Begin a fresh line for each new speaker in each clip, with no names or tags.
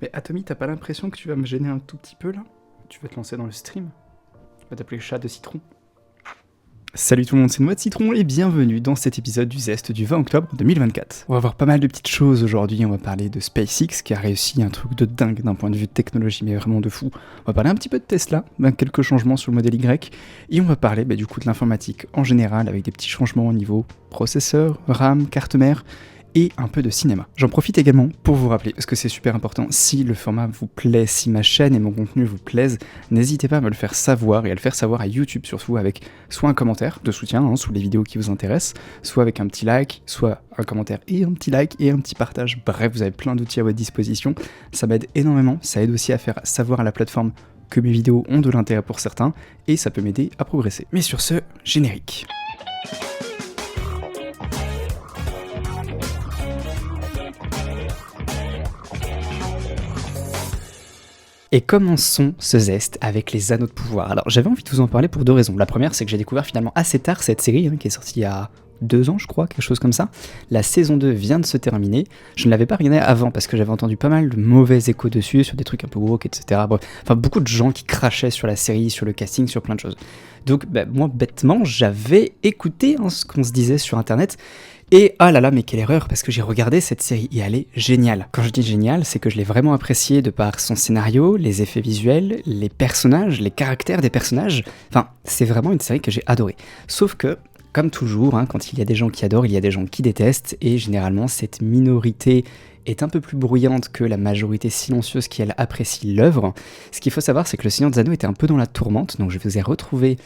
Mais Atomy, t'as pas l'impression que tu vas me gêner un tout petit peu là? Tu vas te lancer dans le stream? Tu vas t'appeler chat de citron. Salut tout le monde, c'est Noix de Citron et bienvenue dans cet épisode du Zest du 20 octobre 2024. On va voir pas mal de petites choses aujourd'hui, on va parler de SpaceX qui a réussi un truc de dingue d'un point de vue de technologie, mais vraiment de fou. On va parler un petit peu de Tesla, quelques changements sur le modèle Y, et on va parler du coup de l'informatique en général avec des petits changements au niveau processeur, RAM, carte mère, et un peu de cinéma. J'en profite également pour vous rappeler, parce que c'est super important, si le format vous plaît, si ma chaîne et mon contenu vous plaisent, n'hésitez pas à me le faire savoir et à le faire savoir à YouTube surtout avec soit un commentaire de soutien sous les vidéos qui vous intéressent, soit avec un petit like, soit un commentaire et un petit like et un petit partage. Bref, vous avez plein d'outils à votre disposition, ça m'aide énormément, ça aide aussi à faire savoir à la plateforme que mes vidéos ont de l'intérêt pour certains et ça peut m'aider à progresser. Mais sur ce, générique. Et commençons ce zest avec les Anneaux de pouvoir. Alors j'avais envie de vous en parler pour deux raisons. La première, c'est que j'ai découvert finalement assez tard cette série, qui est sortie il y a 2 ans je crois, quelque chose comme ça. La saison 2 vient de se terminer. Je ne l'avais pas regardé avant parce que j'avais entendu pas mal de mauvais échos dessus, sur des trucs un peu woke, etc. Bref, enfin beaucoup de gens qui crachaient sur la série, sur le casting, sur plein de choses. Donc moi bêtement, j'avais écouté ce qu'on se disait sur internet. Et ah là là, mais quelle erreur, parce que j'ai regardé cette série et elle est géniale. Quand je dis géniale, c'est que je l'ai vraiment appréciée de par son scénario, les effets visuels, les personnages, les caractères des personnages. Enfin, c'est vraiment une série que j'ai adorée. Sauf que, comme toujours, quand il y a des gens qui adorent, il y a des gens qui détestent, et généralement cette minorité est un peu plus bruyante que la majorité silencieuse qui, elle, apprécie l'œuvre. Ce qu'il faut savoir, c'est que Le Seigneur des Anneaux était un peu dans la tourmente, donc je vous ai retrouvé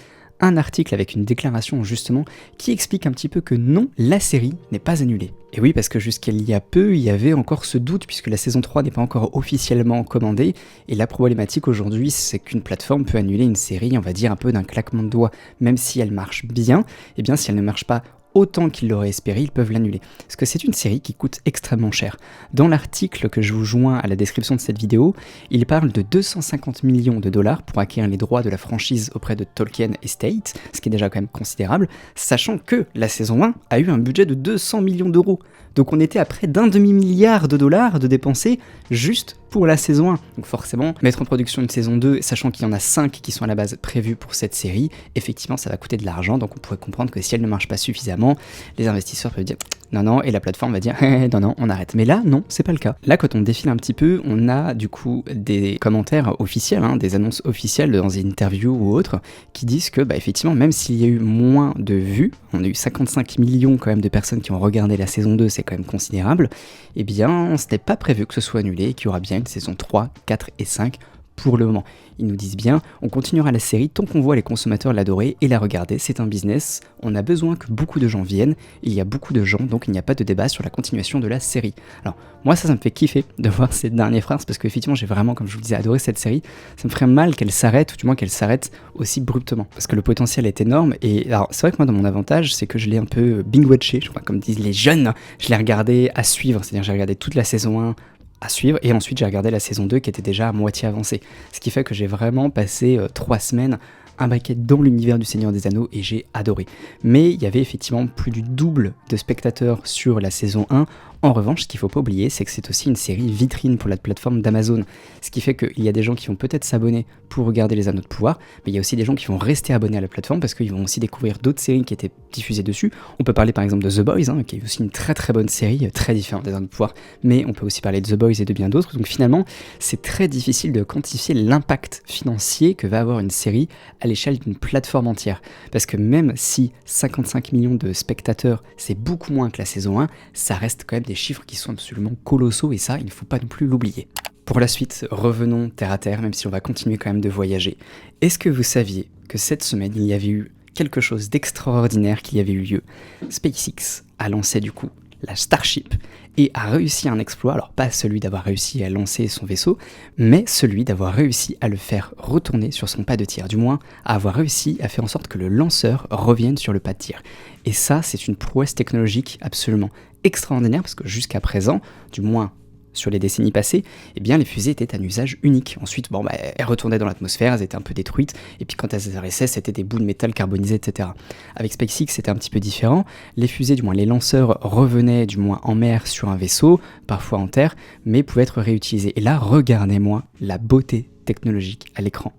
un article avec une déclaration justement qui explique un petit peu que non, la série n'est pas annulée. Et oui, parce que jusqu'il y a peu, il y avait encore ce doute puisque la saison 3 n'est pas encore officiellement commandée, et la problématique aujourd'hui, c'est qu'une plateforme peut annuler une série, on va dire un peu d'un claquement de doigts, même si elle marche bien, et bien si elle ne marche pas autant qu'ils l'auraient espéré, ils peuvent l'annuler. Parce que c'est une série qui coûte extrêmement cher. Dans l'article que je vous joins à la description de cette vidéo, il parle de 250 millions de dollars pour acquérir les droits de la franchise auprès de Tolkien Estate, ce qui est déjà quand même considérable, sachant que la saison 1 a eu un budget de 200 millions d'euros. Donc on était à près d'un demi-milliard de dollars de dépensés juste pour la saison 1. Donc forcément, mettre en production une saison 2, sachant qu'il y en a 5 qui sont à la base prévues pour cette série, effectivement ça va coûter de l'argent, donc on pourrait comprendre que si elle ne marche pas suffisamment, les investisseurs peuvent dire non, et la plateforme va dire non, on arrête. Mais là, non, c'est pas le cas. Là, quand on défile un petit peu, on a du coup des commentaires officiels, des annonces officielles dans des interviews ou autres, qui disent que effectivement, même s'il y a eu moins de vues, on a eu 55 millions quand même de personnes qui ont regardé la saison 2, c'est quand même considérable, eh bien, ce n'est pas prévu que ce soit annulé, qu'il y aura bien une saison 3, 4 et 5 pour le moment. Ils nous disent bien, on continuera la série tant qu'on voit les consommateurs l'adorer et la regarder, c'est un business, on a besoin que beaucoup de gens viennent, il y a beaucoup de gens, donc il n'y a pas de débat sur la continuation de la série. Alors, moi ça me fait kiffer de voir ces dernières phrases, parce qu'effectivement j'ai vraiment, comme je vous le disais, adoré cette série, ça me ferait mal qu'elle s'arrête, ou du moins qu'elle s'arrête aussi abruptement, parce que le potentiel est énorme, et alors c'est vrai que moi dans mon avantage, c'est que je l'ai un peu binge-watché, je crois comme disent les jeunes, je l'ai regardé à suivre, c'est-à-dire j'ai regardé toute la saison 1, à suivre, et ensuite j'ai regardé la saison 2 qui était déjà à moitié avancée, ce qui fait que j'ai vraiment passé 3 semaines imbriqué dans l'univers du Seigneur des Anneaux et j'ai adoré. Mais il y avait effectivement plus du double de spectateurs sur la saison 1. En revanche, ce qu'il ne faut pas oublier, c'est que c'est aussi une série vitrine pour la plateforme d'Amazon. Ce qui fait qu'il y a des gens qui vont peut-être s'abonner pour regarder les Anneaux de pouvoir, mais il y a aussi des gens qui vont rester abonnés à la plateforme parce qu'ils vont aussi découvrir d'autres séries qui étaient diffusées dessus. On peut parler par exemple de The Boys, qui est aussi une très très bonne série, très différente des Anneaux de pouvoir, mais on peut aussi parler de The Boys et de bien d'autres. Donc finalement, c'est très difficile de quantifier l'impact financier que va avoir une série à l'échelle d'une plateforme entière. Parce que même si 55 millions de spectateurs, c'est beaucoup moins que la saison 1, ça reste quand même des chiffres qui sont absolument colossaux et ça, il ne faut pas non plus l'oublier. Pour la suite, revenons terre à terre, même si on va continuer quand même de voyager. Est-ce que vous saviez que cette semaine, il y avait eu quelque chose d'extraordinaire qui avait eu lieu? SpaceX a lancé du coup la Starship, et a réussi un exploit, alors pas celui d'avoir réussi à lancer son vaisseau, mais celui d'avoir réussi à le faire retourner sur son pas de tir, du moins à avoir réussi à faire en sorte que le lanceur revienne sur le pas de tir. Et ça, c'est une prouesse technologique absolument extraordinaire, parce que jusqu'à présent, du moins sur les décennies passées, eh bien les fusées étaient un usage unique. Ensuite, elles retournaient dans l'atmosphère, elles étaient un peu détruites, et puis quand elles atterrissaient, c'était des bouts de métal carbonisés, etc. Avec SpaceX, c'était un petit peu différent. Les fusées, du moins les lanceurs, revenaient du moins en mer sur un vaisseau, parfois en terre, mais pouvaient être réutilisés. Et là, regardez-moi la beauté technologique à l'écran.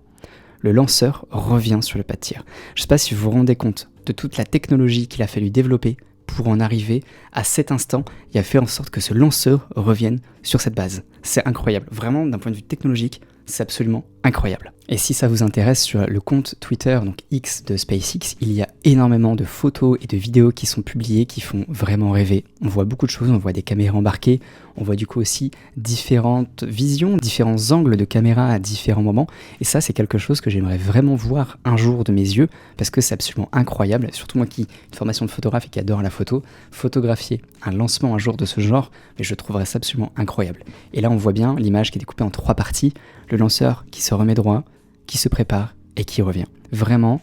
Le lanceur revient sur le pas de tir. Je ne sais pas si vous vous rendez compte de toute la technologie qu'il a fallu développer pour en arriver à cet instant et à faire en sorte que ce lanceur revienne sur cette base. C'est incroyable, vraiment d'un point de vue technologique, c'est absolument incroyable. Et si ça vous intéresse, sur le compte Twitter, donc X de SpaceX, il y a énormément de photos et de vidéos qui sont publiées qui font vraiment rêver. On voit beaucoup de choses, on voit des caméras embarquées, on voit du coup aussi différentes visions, différents angles de caméra à différents moments, et ça c'est quelque chose que j'aimerais vraiment voir un jour de mes yeux, parce que c'est absolument incroyable, surtout moi qui ai une formation de photographe et qui adore la photo, photographier un lancement un jour de ce genre, mais je trouverais ça absolument incroyable. Et là on voit bien l'image qui est découpée en 3 parties, le lanceur qui se remet droit, qui se prépare et qui revient. Vraiment,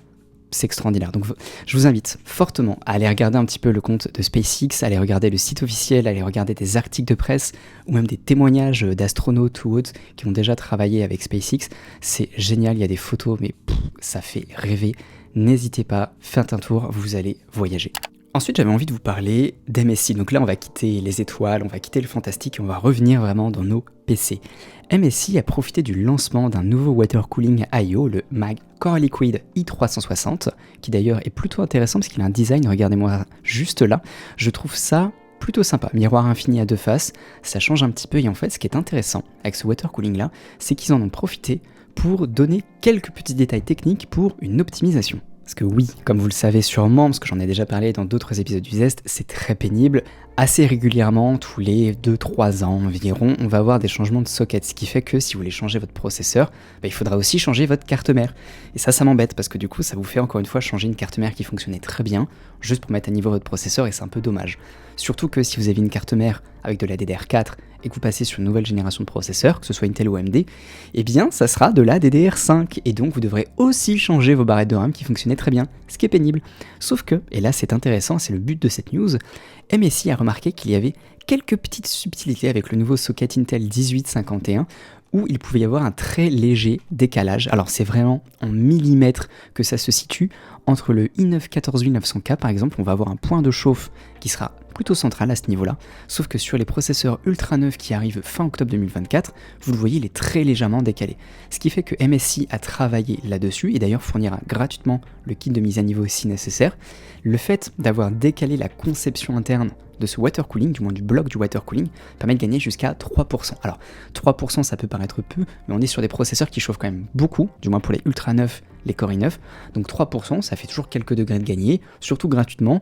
c'est extraordinaire. Donc je vous invite fortement à aller regarder un petit peu le compte de SpaceX, à aller regarder le site officiel, à aller regarder des articles de presse ou même des témoignages d'astronautes ou autres qui ont déjà travaillé avec SpaceX. C'est génial, il y a des photos, mais ça fait rêver. N'hésitez pas, faites un tour, vous allez voyager. Ensuite, j'avais envie de vous parler d'MSI. Donc là, on va quitter les étoiles, on va quitter le fantastique et on va revenir vraiment dans nos PC. MSI a profité du lancement d'un nouveau water cooling IO, le MAG Core Liquid i360, qui d'ailleurs est plutôt intéressant parce qu'il a un design, regardez-moi juste là, je trouve ça plutôt sympa. Miroir infini à 2 faces, ça change un petit peu et en fait, ce qui est intéressant avec ce water cooling là, c'est qu'ils en ont profité pour donner quelques petits détails techniques pour une optimisation. Parce que oui, comme vous le savez sûrement, parce que j'en ai déjà parlé dans d'autres épisodes du Zest, c'est très pénible. Assez régulièrement, tous les 2-3 ans environ, on va avoir des changements de socket, ce qui fait que si vous voulez changer votre processeur, il faudra aussi changer votre carte mère. Et ça m'embête, parce que du coup, ça vous fait encore une fois changer une carte mère qui fonctionnait très bien, juste pour mettre à niveau votre processeur, et c'est un peu dommage. Surtout que si vous avez une carte mère avec de la DDR4 et que vous passez sur une nouvelle génération de processeurs, que ce soit Intel ou AMD, eh bien ça sera de la DDR5, et donc vous devrez aussi changer vos barrettes de RAM qui fonctionnaient très bien, ce qui est pénible. Sauf que, et là c'est intéressant, c'est le but de cette news, MSI a remarqué qu'il y avait quelques petites subtilités avec le nouveau socket Intel 1851, où il pouvait y avoir un très léger décalage. Alors c'est vraiment en millimètres que ça se situe. Entre le i9 14900K par exemple, on va avoir un point de chauffe qui sera plutôt central à ce niveau-là, sauf que sur les processeurs ultra neufs qui arrivent fin octobre 2024, vous le voyez, il est très légèrement décalé. Ce qui fait que MSI a travaillé là-dessus et d'ailleurs fournira gratuitement le kit de mise à niveau si nécessaire. Le fait d'avoir décalé la conception interne de ce water cooling, du moins du bloc du water cooling, permet de gagner jusqu'à 3%. Alors 3% ça peut paraître peu, mais on est sur des processeurs qui chauffent quand même beaucoup, du moins pour les ultra neufs, les Core i9, donc 3% ça fait toujours quelques degrés de gagner, surtout gratuitement.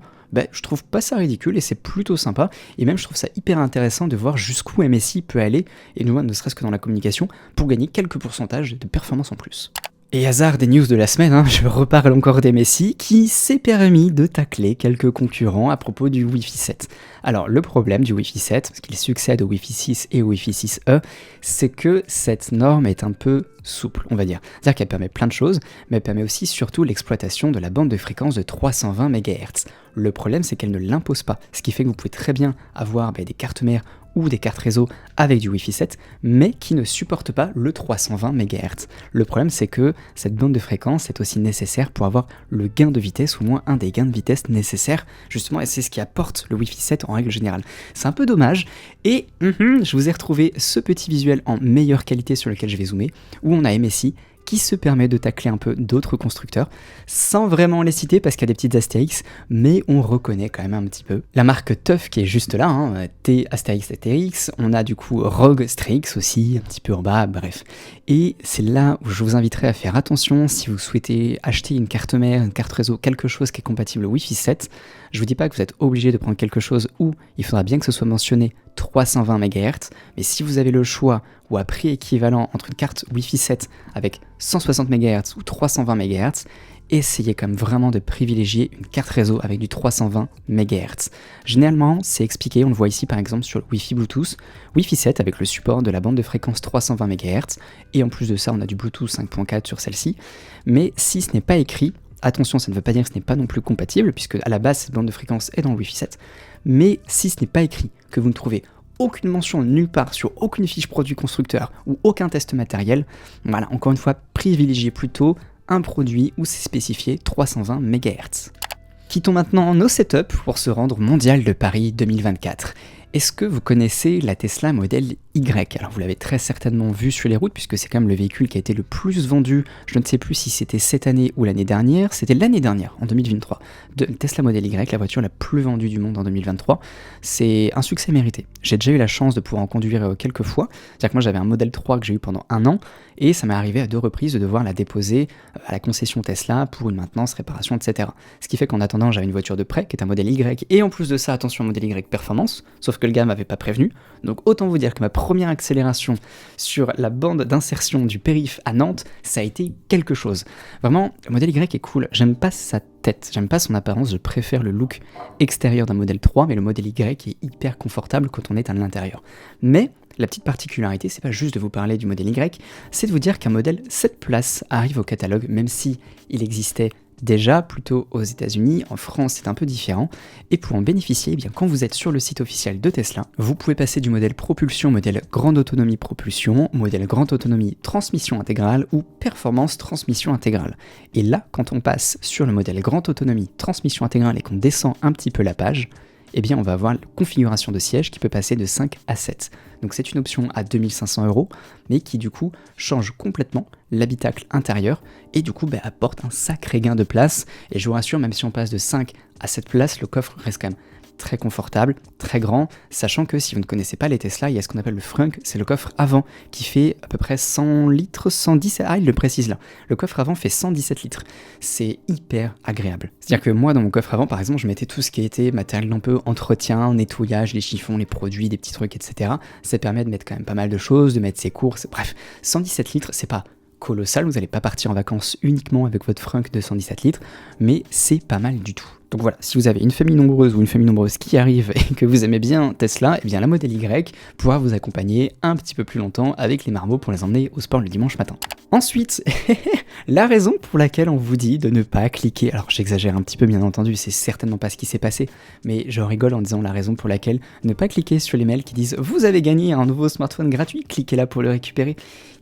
Je trouve pas ça ridicule et c'est plutôt sympa, et même je trouve ça hyper intéressant de voir jusqu'où MSI peut aller, et ne serait-ce que dans la communication, pour gagner quelques pourcentages de performance en plus. Et hasard des news de la semaine, je reparle encore d'MSI qui s'est permis de tacler quelques concurrents à propos du Wi-Fi 7. Alors le problème du Wi-Fi 7, parce qu'il succède au Wi-Fi 6 et au Wi-Fi 6E, c'est que cette norme est un peu souple, on va dire. C'est-à-dire qu'elle permet plein de choses, mais elle permet aussi surtout l'exploitation de la bande de fréquence de 320 MHz. Le problème c'est qu'elle ne l'impose pas, ce qui fait que vous pouvez très bien avoir des cartes mères ou des cartes réseau avec du Wi-Fi 7, mais qui ne supportent pas le 320 MHz. Le problème c'est que cette bande de fréquence est aussi nécessaire pour avoir le gain de vitesse, ou au moins un des gains de vitesse nécessaires, justement, et c'est ce qui apporte le Wi-Fi 7 en règle générale. C'est un peu dommage, et je vous ai retrouvé ce petit visuel en meilleure qualité sur lequel je vais zoomer, où on a MSI qui se permet de tacler un peu d'autres constructeurs, sans vraiment les citer parce qu'il y a des petites astérix, mais on reconnaît quand même un petit peu. La marque TUF qui est juste là, T astérix astérix, on a du coup Rogue Strix aussi, un petit peu en bas, bref. Et c'est là où je vous inviterai à faire attention si vous souhaitez acheter une carte mère, une carte réseau, quelque chose qui est compatible au Wi-Fi 7. Je vous dis pas que vous êtes obligé de prendre quelque chose où il faudra bien que ce soit mentionné 320 MHz, mais si vous avez le choix ou à prix équivalent entre une carte Wi-Fi 7 avec 160 MHz ou 320 MHz, essayez quand même vraiment de privilégier une carte réseau avec du 320 MHz. Généralement, c'est expliqué, on le voit ici par exemple sur le Wi-Fi Bluetooth, Wi-Fi 7 avec le support de la bande de fréquence 320 MHz, et en plus de ça, on a du Bluetooth 5.4 sur celle-ci, mais si ce n'est pas écrit, attention, ça ne veut pas dire que ce n'est pas non plus compatible, puisque à la base, cette bande de fréquence est dans le Wi-Fi 7, mais si ce n'est pas écrit, que vous ne trouvez aucune mention nulle part sur aucune fiche produit constructeur ou aucun test matériel. Voilà, encore une fois, privilégiez plutôt un produit où c'est spécifié 320 MHz. Quittons maintenant nos setups pour se rendre au Mondial de Paris 2024. Est-ce que vous connaissez la Tesla modèle Y? Alors vous l'avez très certainement vu sur les routes puisque c'est quand même le véhicule qui a été le plus vendu, je ne sais plus si c'était cette année ou l'année dernière, c'était l'année dernière, en 2023. Tesla modèle Y, la voiture la plus vendue du monde en 2023, c'est un succès mérité. J'ai déjà eu la chance de pouvoir en conduire quelques fois, c'est-à-dire que moi j'avais un modèle 3 que j'ai eu pendant 1 an, et ça m'est arrivé à 2 reprises de devoir la déposer à la concession Tesla pour une maintenance, réparation, etc. Ce qui fait qu'en attendant j'avais une voiture de prêt qui est un modèle Y, et en plus de ça, attention, modèle Y performance, sauf que le gars m'avait pas prévenu, donc autant vous dire que ma première accélération sur la bande d'insertion du périph' à Nantes, ça a été quelque chose. Vraiment, le modèle Y est cool, j'aime pas sa tête, j'aime pas son apparence, je préfère le look extérieur d'un modèle 3, mais le modèle Y est hyper confortable quand on est à l'intérieur. Mais la petite particularité, c'est pas juste de vous parler du modèle Y, c'est de vous dire qu'un modèle 7 places arrive au catalogue, même si il existait déjà plutôt aux États-Unis. En France c'est un peu différent, et pour en bénéficier, eh bien, quand vous êtes sur le site officiel de Tesla, vous pouvez passer du modèle propulsion, modèle grande autonomie propulsion, modèle grande autonomie transmission intégrale ou performance transmission intégrale. Et là, quand on passe sur le modèle grande autonomie transmission intégrale et qu'on descend un petit peu la page, eh bien on va avoir la configuration de siège qui peut passer de 5 à 7. Donc c'est une option à 2500 €, mais qui du coup change complètement l'habitacle intérieur et du coup apporte un sacré gain de place. Et je vous rassure, même si on passe de 5 à 7 places, le coffre reste quand même très confortable, très grand, sachant que si vous ne connaissez pas les Tesla, il y a ce qu'on appelle le frunk, c'est le coffre avant, qui fait à peu près 100 litres, 110, il le précise là, le coffre avant fait 117 litres, c'est hyper agréable. C'est-à-dire que moi dans mon coffre avant par exemple, je mettais tout ce qui était matériel un peu entretien, nettoyage, les chiffons, les produits, des petits trucs, etc. Ça permet de mettre quand même pas mal de choses, de mettre ses courses, bref, 117 litres, c'est pas colossal, vous n'allez pas partir en vacances uniquement avec votre frunk de 117 litres, mais c'est pas mal du tout. Donc voilà, si vous avez une famille nombreuse ou une famille nombreuse qui arrive et que vous aimez bien Tesla, eh bien la modèle Y pourra vous accompagner un petit peu plus longtemps avec les marmots pour les emmener au sport le dimanche matin. Ensuite, la raison pour laquelle on vous dit de ne pas cliquer, alors j'exagère un petit peu bien entendu, c'est certainement pas ce qui s'est passé, mais je rigole en disant la raison pour laquelle ne pas cliquer sur les mails qui disent « Vous avez gagné un nouveau smartphone gratuit, cliquez là pour le récupérer ».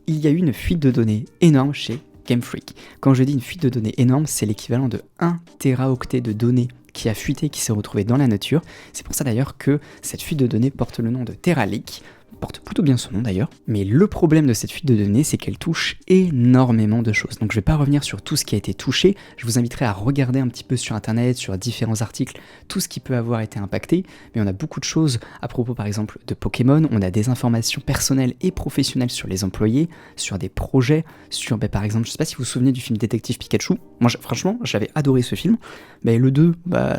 Il y a eu une fuite de données énorme chez Game Freak. Quand je dis une fuite de données énorme, c'est l'équivalent de 1 téraoctet de données qui a fuité, qui s'est retrouvé dans la nature. C'est pour ça d'ailleurs que cette fuite de données porte le nom de TerraLeak, porte plutôt bien son nom d'ailleurs, mais le problème de cette fuite de données, c'est qu'elle touche énormément de choses. Donc je vais pas revenir sur tout ce qui a été touché, je vous inviterai à regarder un petit peu sur internet, sur différents articles, tout ce qui peut avoir été impacté, mais on a beaucoup de choses à propos par exemple de Pokémon, on a des informations personnelles et professionnelles sur les employés, sur des projets, sur par exemple, je sais pas si vous vous souvenez du film Détective Pikachu, moi franchement j'avais adoré ce film, mais le 2,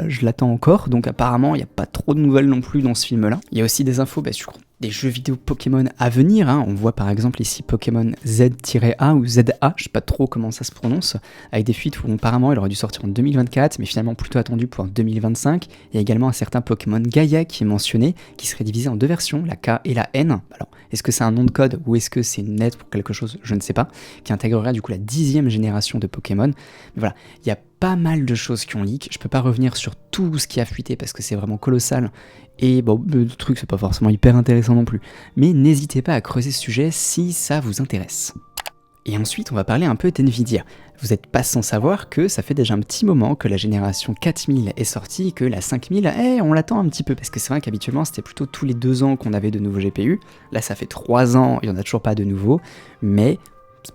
je l'attends encore, donc apparemment il n'y a pas trop de nouvelles non plus dans ce film là. Il y a aussi des infos sur des jeux vidéo Pokémon à venir, on voit par exemple ici Pokémon Z-A ou ZA, je sais pas trop comment ça se prononce, avec des fuites où apparemment il aurait dû sortir en 2024, mais finalement plutôt attendu pour 2025. Il y a également un certain Pokémon Gaïa qui est mentionné, qui serait divisé en 2 versions, la K et la N. Alors, est-ce que c'est un nom de code ou est-ce que c'est une lettre pour quelque chose, je ne sais pas, qui intégrerait du coup la 10e génération de Pokémon. Mais voilà, il y a pas mal de choses qui ont leak, je peux pas revenir sur tout ce qui a fuité parce que c'est vraiment colossal, et bon, le truc c'est pas forcément hyper intéressant non plus, mais n'hésitez pas à creuser ce sujet si ça vous intéresse. Et ensuite on va parler un peu d'NVIDIA. Vous n'êtes pas sans savoir que ça fait déjà un petit moment que la génération 4000 est sortie, que la 5000, on l'attend un petit peu, parce que c'est vrai qu'habituellement c'était plutôt tous les 2 ans qu'on avait de nouveaux GPU, là ça fait 3 ans, il n'y en a toujours pas de nouveaux, mais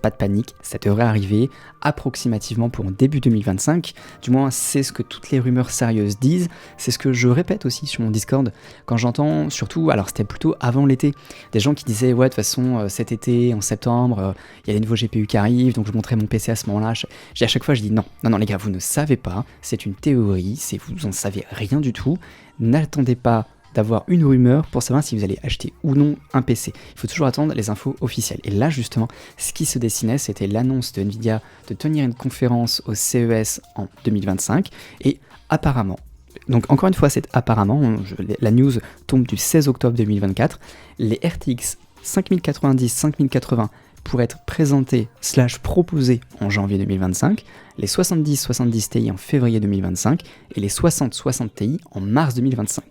pas de panique, ça devrait arriver approximativement pour début 2025, du moins c'est ce que toutes les rumeurs sérieuses disent, c'est ce que je répète aussi sur mon Discord, quand j'entends surtout, alors c'était plutôt avant l'été, des gens qui disaient ouais de toute façon cet été, en septembre, il y a les nouveaux GPU qui arrivent, donc je montrais mon PC à ce moment-là, à chaque fois je dis non les gars, vous ne savez pas, c'est une théorie, vous en savez rien du tout, n'attendez pas d'avoir une rumeur pour savoir si vous allez acheter ou non un PC. Il faut toujours attendre les infos officielles. Et là justement, ce qui se dessinait, c'était l'annonce de Nvidia de tenir une conférence au CES en 2025, et apparemment, donc encore une fois c'est apparemment, la news tombe du 16 octobre 2024, les RTX 5090, 5080 pourraient être présentés / proposés en janvier 2025, les 70-70 Ti en février 2025 et les 60-60 Ti en mars 2025.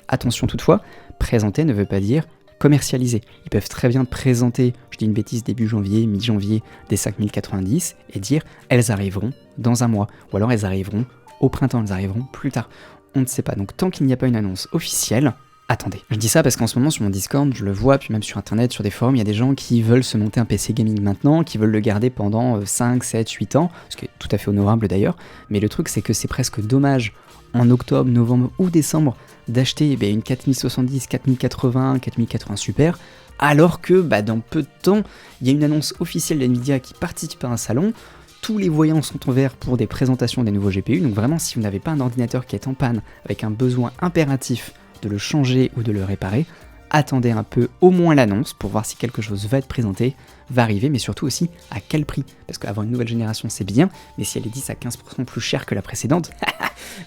Attention toutefois, présenter ne veut pas dire commercialiser. Ils peuvent très bien présenter, je dis une bêtise, début janvier, mi-janvier, des 5090 et dire elles arriveront dans un mois, ou alors elles arriveront au printemps, elles arriveront plus tard. On ne sait pas, donc tant qu'il n'y a pas une annonce officielle, attendez. Je dis ça parce qu'en ce moment sur mon Discord, je le vois, puis même sur internet, sur des forums, il y a des gens qui veulent se monter un PC gaming maintenant, qui veulent le garder pendant 5, 7, 8 ans, ce qui est tout à fait honorable d'ailleurs, mais le truc c'est que c'est presque dommage en octobre, novembre ou décembre d'acheter une 4070, 4080, 4080 Super, alors que dans peu de temps, il y a une annonce officielle d'NVIDIA qui participe à un salon, tous les voyants sont en vert pour des présentations des nouveaux GPU, donc vraiment si vous n'avez pas un ordinateur qui est en panne avec un besoin impératif de le changer ou de le réparer, attendez un peu au moins l'annonce pour voir si quelque chose va être présenté, va arriver, mais surtout aussi à quel prix. Parce qu'avoir une nouvelle génération c'est bien, mais si elle est 10 à 15% plus chère que la précédente,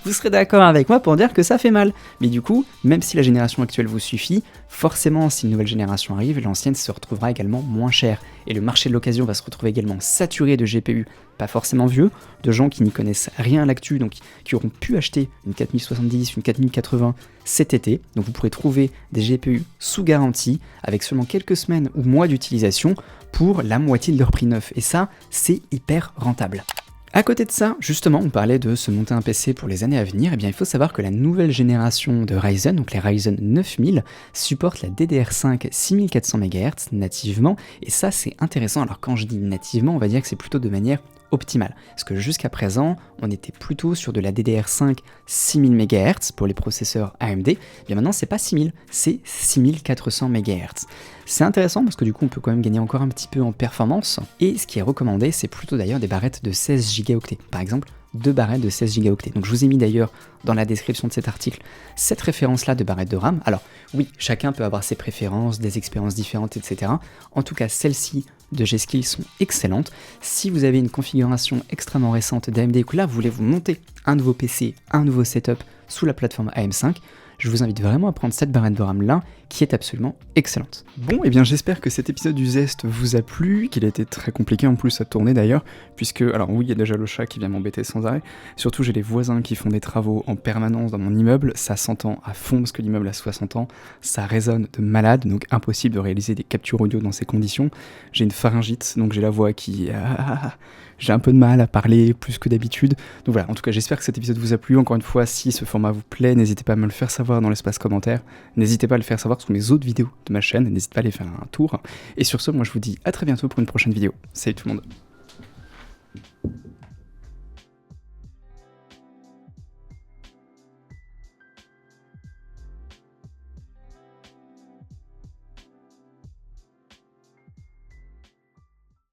vous serez d'accord avec moi pour dire que ça fait mal. Mais du coup, même si la génération actuelle vous suffit, forcément si une nouvelle génération arrive, l'ancienne se retrouvera également moins chère. Et le marché de l'occasion va se retrouver également saturé de GPU, pas forcément vieux, de gens qui n'y connaissent rien à l'actu, donc qui auront pu acheter une 4070, une 4080 cet été. Donc vous pourrez trouver des GPU sous garantie, avec seulement quelques semaines ou mois d'utilisation, pour la moitié de leur prix neuf. Et ça, c'est hyper rentable. À côté de ça, justement, on parlait de se monter un PC pour les années à venir, et bien il faut savoir que la nouvelle génération de Ryzen, donc les Ryzen 9000, supporte la DDR5 6400 MHz nativement, et ça c'est intéressant. Alors quand je dis nativement, on va dire que c'est plutôt de manière optimale, parce que jusqu'à présent, on était plutôt sur de la DDR5 6000 MHz pour les processeurs AMD, bien maintenant c'est pas 6000, c'est 6400 MHz. C'est intéressant parce que du coup on peut quand même gagner encore un petit peu en performance, et ce qui est recommandé c'est plutôt d'ailleurs des barrettes de 16 Go. Par exemple, 2 barrettes de 16 Go. Donc je vous ai mis d'ailleurs dans la description de cet article cette référence-là de barrettes de RAM. Alors oui, chacun peut avoir ses préférences, des expériences différentes, etc. En tout cas, celles-ci de G-Skill sont excellentes. Si vous avez une configuration extrêmement récente d'AMD et que là vous voulez vous monter un nouveau PC, un nouveau setup sous la plateforme AM5, je vous invite vraiment à prendre cette barrette de RAM là, qui est absolument excellente. Bon, et bien j'espère que cet épisode du Zest vous a plu, qu'il a été très compliqué en plus à tourner d'ailleurs, puisque, alors oui, il y a déjà le chat qui vient m'embêter sans arrêt, surtout j'ai les voisins qui font des travaux en permanence dans mon immeuble, ça s'entend à fond parce que l'immeuble a 60 ans, ça résonne de malade, donc impossible de réaliser des captures audio dans ces conditions. J'ai une pharyngite, donc j'ai la voix qui... j'ai un peu de mal à parler plus que d'habitude. Donc voilà, en tout cas j'espère que cet épisode vous a plu. Encore une fois, si ce format vous plaît, n'hésitez pas à me le faire savoir dans l'espace commentaire. N'hésitez pas à le faire savoir sous mes autres vidéos de ma chaîne. N'hésitez pas à aller faire un tour. Et sur ce, moi je vous dis à très bientôt pour une prochaine vidéo. Salut tout le monde.